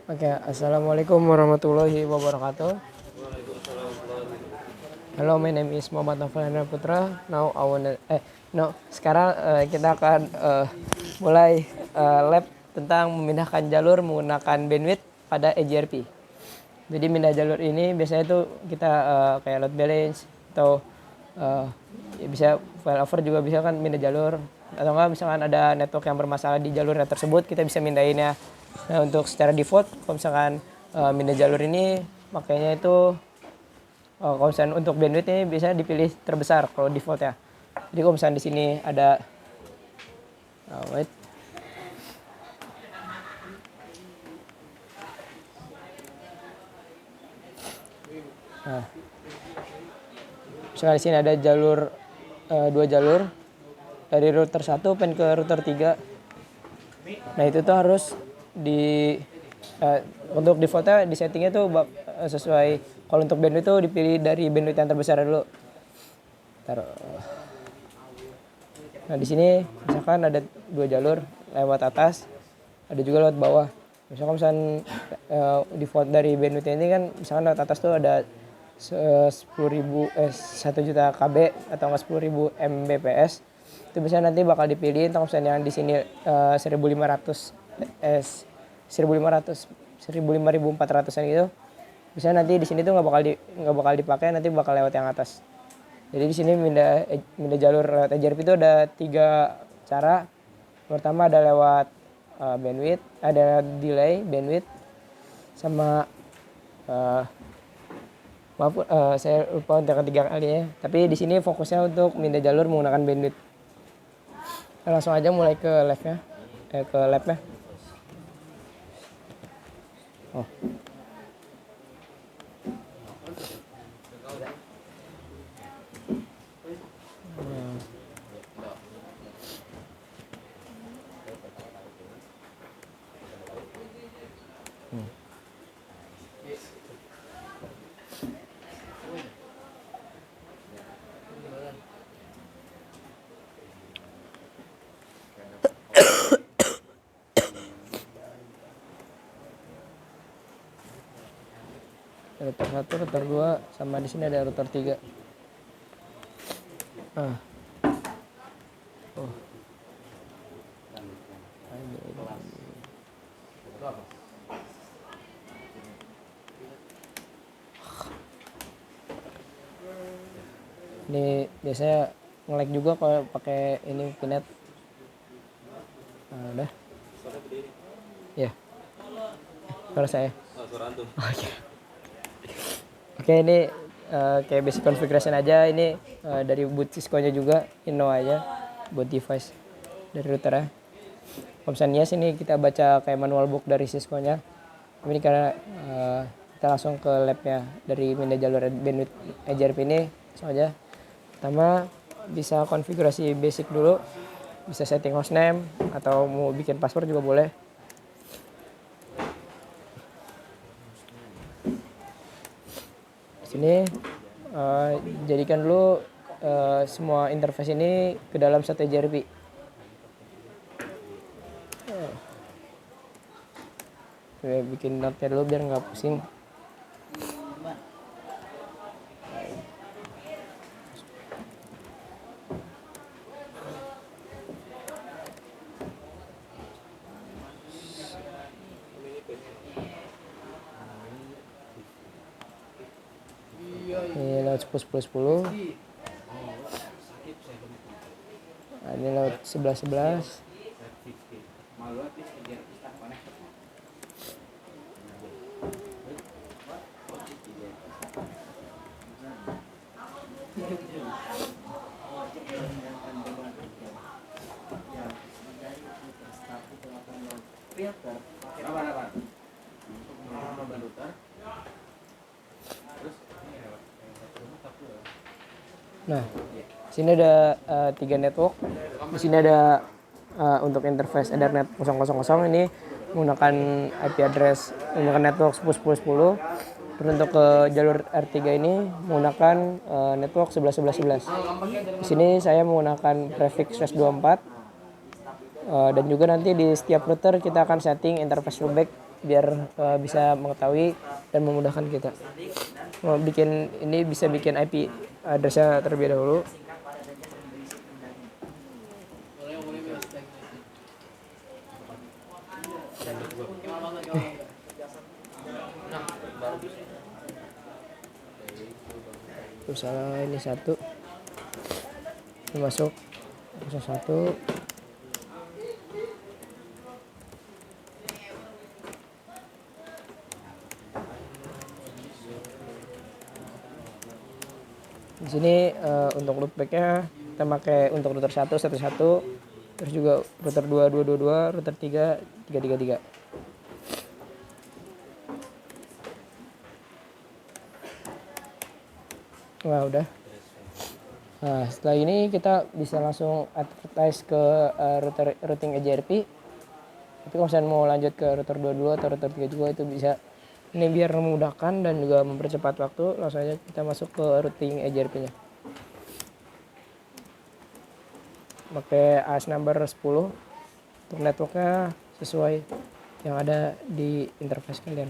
Oke, assalamualaikum warahmatullahi wabarakatuh. Hello, my name is Muhammad Novel Hendra Putra. Now I wanna, sekarang kita akan mulai lab tentang memindahkan jalur menggunakan bandwidth pada EJRP. Jadi pindah jalur ini biasanya itu kita kayak load balance atau ya bisa failover juga bisa kan pindah jalur, atau enggak misalkan ada network yang bermasalah di jalurnya tersebut kita bisa mindahinnya. Nah, untuk secara default kalau misalkan pindah jalur ini makanya itu kalau misalkan untuk bandwidth ini bisa dipilih terbesar kalau default ya. Jadi kalau misalkan di sini ada wait. Nah, misalkan di sini ada jalur dua jalur dari router 1 pen ke router 3. Nah, itu tuh harus di untuk defaultnya di settingnya tuh sesuai. Kalau untuk bandwidth tuh dipilih dari bandwidth yang terbesar dulu. Taruh. Nah, di sini misalkan ada dua jalur lewat atas, ada juga lewat bawah. Misalkan default dari bandwidth ini kan misalkan lewat atas tuh ada 1 juta KB atau enggak 10.000 Mbps. Itu biasanya nanti bakal dipilih kalau misalnya yang di sini 1500 1400-an gitu. Bisa nanti di sini tuh nggak bakal dipakai, nanti bakal lewat yang atas. Jadi di sini mindah jalur lewat EJRP itu ada 3 cara. Pertama ada lewat bandwidth, ada delay bandwidth, sama maaf saya lupa untuk ketiga kalinya. Tapi di sini fokusnya untuk mindah jalur menggunakan bandwidth. Langsung aja mulai ke labnya. Oh. Router 1, router 2, sama di sini ada router 3. Oh. Ini biasanya nge-lag juga kalau pakai ini Pinet. Nah, udah. Ya. Suara saya. Suara antum. Oke. Oke, ini kayak basic configuration aja. Ini dari boot Cisco-nya juga, Inno aja buat device dari routernya. Kalau misalnya sini kita baca kayak manual book dari Cisco-nya. Ini karena kita langsung ke lab-nya dari pindah jalur bandwidth EJRP ini. Langsung aja. Pertama bisa konfigurasi basic dulu. Bisa setting hostname atau mau bikin password juga boleh. Sini jadikan dulu semua interface ini ke dalam satu EJRP. Bikin note-nya dulu biar nggak pusing. Ini lewat 10 10 10. Nah, ini lewat 11 11. Nah, sini ada 3 network. Di sini ada untuk interface Ethernet 000 ini menggunakan IP address menggunakan network 10 10 10. Terus untuk ke jalur R3 ini menggunakan network 11 11 11. Di sini saya menggunakan prefix /24. Dan juga nanti di setiap router kita akan setting interface loopback biar bisa mengetahui dan memudahkan kita. Mau bikin ini bisa bikin IP addressnya terlebih dahulu. Misalnya ini 1 masuk 1. Di sini untuk loopbacknya kita pakai untuk router 1 1 1, terus juga router 2 2 2 2, router 3 3 3 3. Wah, udah. Nah, setelah ini kita bisa langsung advertise ke routing EJRP. Tapi kalau misalnya mau lanjut ke router 22 atau router 3 juga itu bisa. Ini biar memudahkan dan juga mempercepat waktu, langsung aja kita masuk ke routing EJRP-nya. Pakai AS number 10 untuk networknya sesuai yang ada di interface kalian.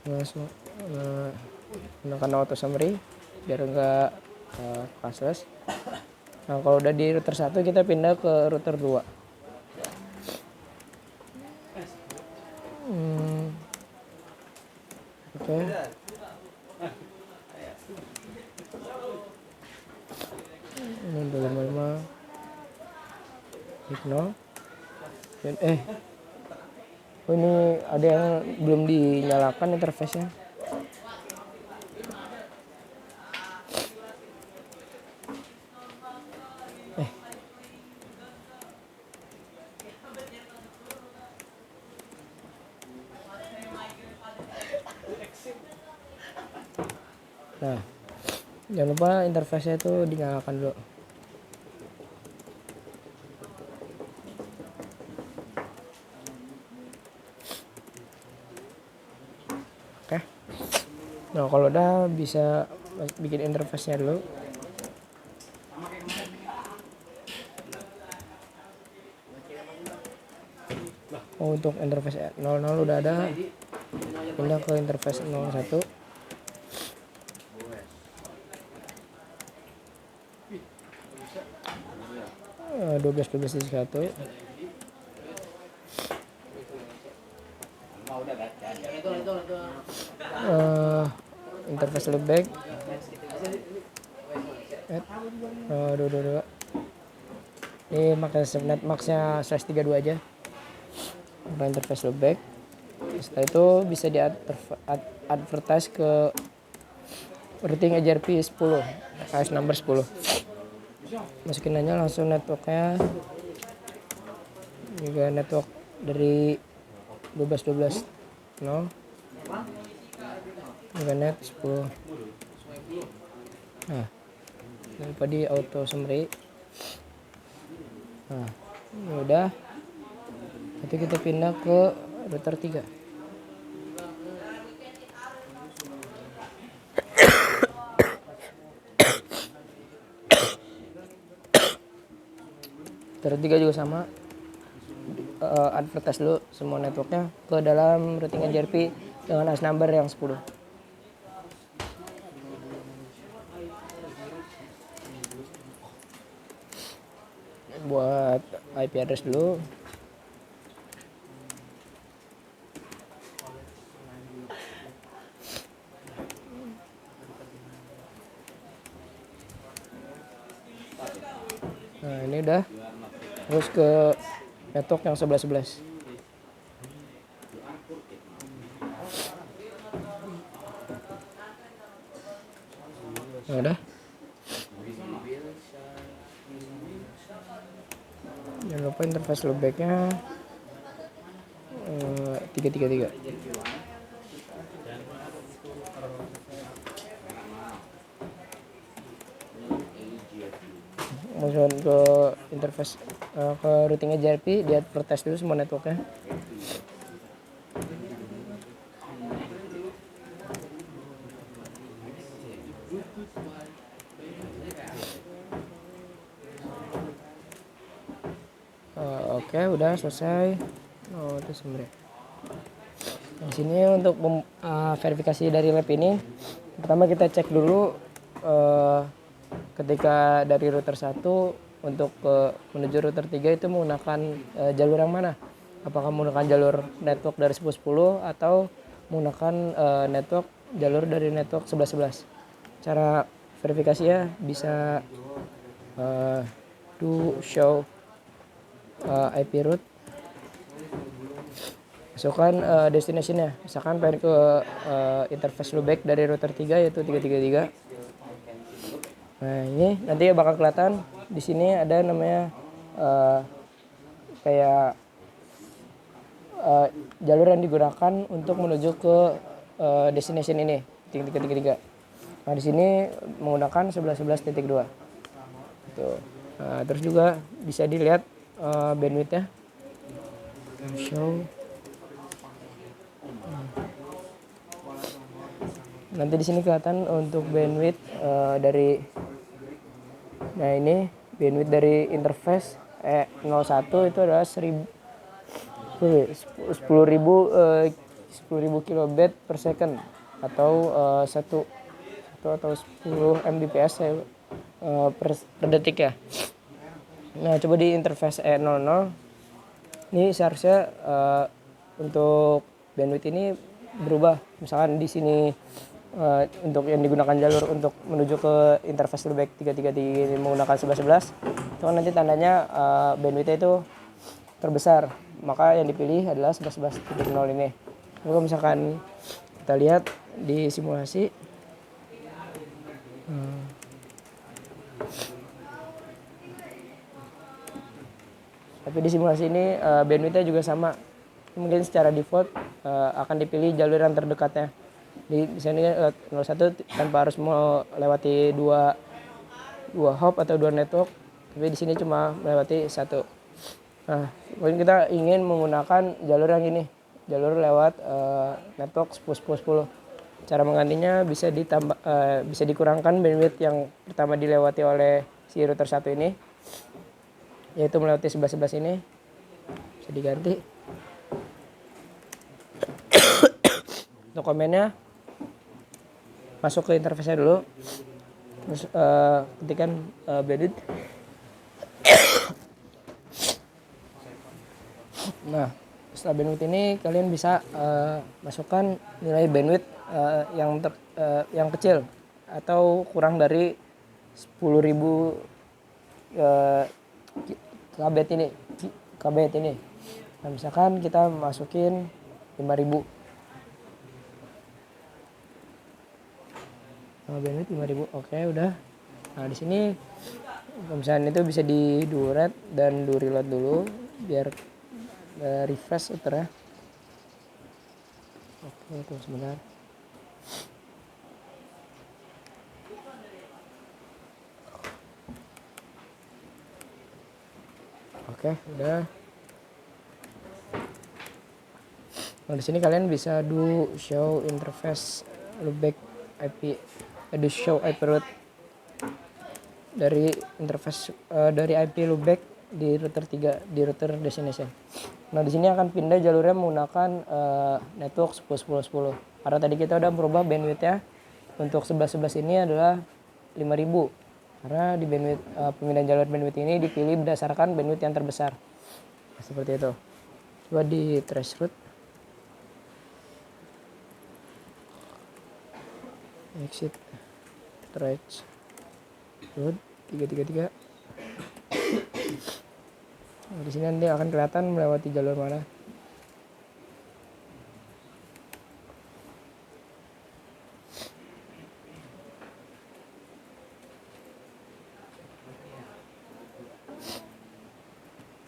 Langsung gunakan auto summary biar enggak classless. Nah, kalau udah di router 1 kita pindah ke router 2. Oke. Ini 255 ignore. Dan oh, ini ada yang belum dinyalakan interface-nya. Nah, jangan lupa interface-nya itu dinyalakan dulu. Oke. Nah, kalau udah bisa bikin interface-nya dulu. Oh, untuk interface 00 udah ada. Pindah ke interface 01. 12 di 1. Interface loopback. 222. Ini pakai subnet max-nya /32 aja. Interface loopback. Setelah itu bisa di advertise ke routing EJRP 10, AS number 10. Masukin aja langsung networknya, juga network dari 12 0 juga net 10. Nah, jangan lupa di auto summary. Nah, ini udah. Nanti kita pindah ke router 3. Router 3 juga sama. Advertise dulu semua networknya ke dalam routing EJRP dengan AS number yang 10. Buat IP address dulu. Nah, ini udah. Terus ke network yang 11. Nah, udah. Jangan lupa interface loopbacknya 333. Langsung ke interface ke routing EJRP, di advertise dulu semua networknya. Oke, udah selesai. Oh, itu sebenarnya. Di sini untuk verifikasi dari lab ini, pertama kita cek dulu ketika dari router 1 untuk menuju router 3 itu menggunakan jalur yang mana? Apakah menggunakan jalur network dari 10.10 atau menggunakan network jalur dari network 11.11. Cara verifikasinya bisa do show IP route, masukkan destination-nya, misalkan pengen ke interface loopback dari router 3 yaitu 333. Nah, ini nanti bakal kelihatan di sini ada namanya kayak jalur yang digunakan untuk menuju ke destination ini 333. Nah, di sini menggunakan 11.11.2. Tuh. Nah, terus juga bisa dilihat bandwidth-nya. Show. Nanti di sini kelihatan untuk bandwidth dari, nah ini bandwidth dari interface 01 itu adalah 10.000 kilobit per second atau 1 atau 10 Mbps per detik ya. Nah, coba di interface E00 ini seharusnya untuk bandwidth ini berubah. Misalkan di sini untuk yang digunakan jalur untuk menuju ke interface loopback 333 ini menggunakan 11.11, itu kan nanti tandanya bandwidth-nya itu terbesar, maka yang dipilih adalah 11.11.0 ini. Kalau misalkan kita lihat di simulasi, tapi di simulasi ini bandwidth-nya juga sama. Mungkin secara default akan dipilih jalur yang terdekatnya. Di sini 01 tanpa harus melewati dua hop atau dua network, tapi di sini cuma melewati satu. Nah, mungkin kita ingin menggunakan jalur yang ini, jalur lewat network 10.10.10. Cara menggantinya bisa bisa dikurangkan bandwidth yang pertama dilewati oleh si router 1 ini, yaitu melewati 11.11 ini, bisa diganti. Untuk komennya, masuk ke interface-nya dulu, terus ketikkan bandwidth. Nah, setelah bandwidth ini kalian bisa masukkan nilai bandwidth yang kecil atau kurang dari 10.000 kbit ini. Nah, misalkan kita masukin 5.000. Bandwidth 5.000. Oke, udah. Nah, di sini misalnya itu bisa di do read dan do reload dulu biar refresh ya. Oke, tunggu sebentar. Oke, udah. Nah, di sini kalian bisa do show interface loopback IP, do show IP route dari interface dari IP loopback di router 3 di router destination. Nah, di sini akan pindah jalurnya menggunakan network 10.10.10. Karena tadi kita udah merubah bandwidth-nya untuk 11.11 ini adalah 5.000. Karena di bandwidth pemindahan jalur bandwidth ini dipilih berdasarkan bandwidth yang terbesar. Nah, seperti itu. Coba di trace route. Exit trace route 333. Nah, di sini nanti akan kelihatan melewati jalur mana.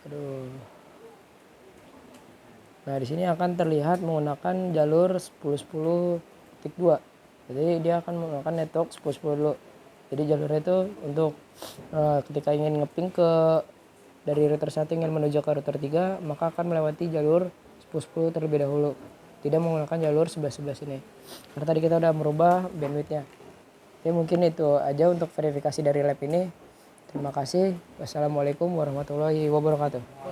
Aduh. Nah, di sini akan terlihat menggunakan jalur 10.10.2. Jadi dia akan menggunakan network 10.10 dulu. Jadi jalurnya itu untuk ketika ingin ngeping dari router 1 ingin menuju ke router 3, maka akan melewati jalur 10.10 terlebih dahulu. Tidak menggunakan jalur 11.11 ini. Karena tadi kita udah merubah bandwidth-nya. Ya mungkin itu aja untuk verifikasi dari lab ini. Terima kasih. Wassalamualaikum warahmatullahi wabarakatuh.